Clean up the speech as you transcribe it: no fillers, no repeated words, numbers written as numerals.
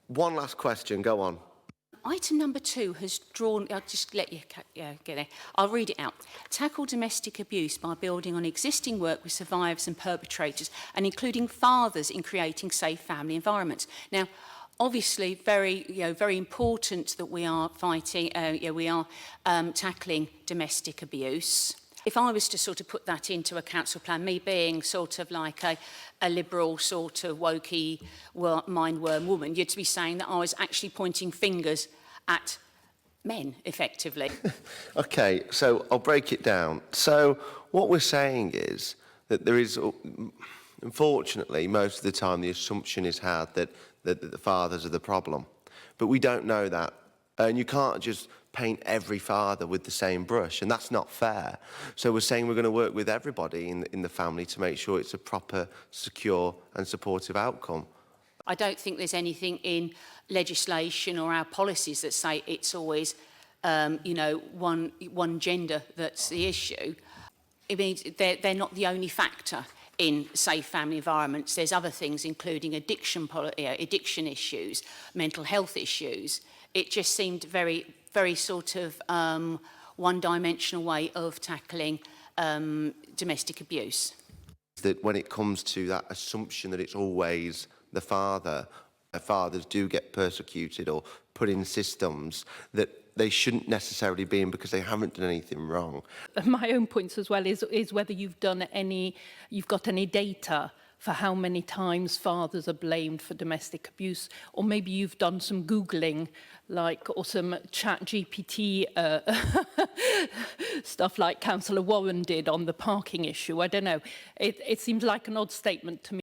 One last question, go on. Item number 2 has drawn, I'll just let you get there. I'll read it out. Tackle domestic abuse by building on existing work with survivors and perpetrators and including fathers in creating safe family environments. Now, obviously, very important that we are fighting, tackling domestic abuse. If I was to sort of put that into a council plan, me being sort of like a liberal sort of wokey mindworm woman, you'd be saying that I was actually pointing fingers at men, effectively. Okay, so I'll break it down. So what we're saying is that there is, unfortunately, most of the time the assumption is had that the fathers are the problem. But we don't know that. And you can't just paint every father with the same brush, and that's not fair. So we're saying we're going to work with everybody in the family to make sure it's a proper, secure and supportive outcome. I don't think there's anything in legislation or our policies that say it's always, one gender that's the issue. I mean, they're not the only factor in safe family environments. There's other things, including addiction issues, mental health issues. It just seemed very, very sort of one-dimensional way of tackling domestic abuse. That when it comes to that assumption that it's always the father, fathers do get persecuted or put in systems that they shouldn't necessarily be in because they haven't done anything wrong. My own points as well is whether you've got any data for how many times fathers are blamed for domestic abuse, or maybe you've done some Googling, or some chat GPT stuff like Councillor Warren did on the parking issue. I don't know. It seems like an odd statement to me.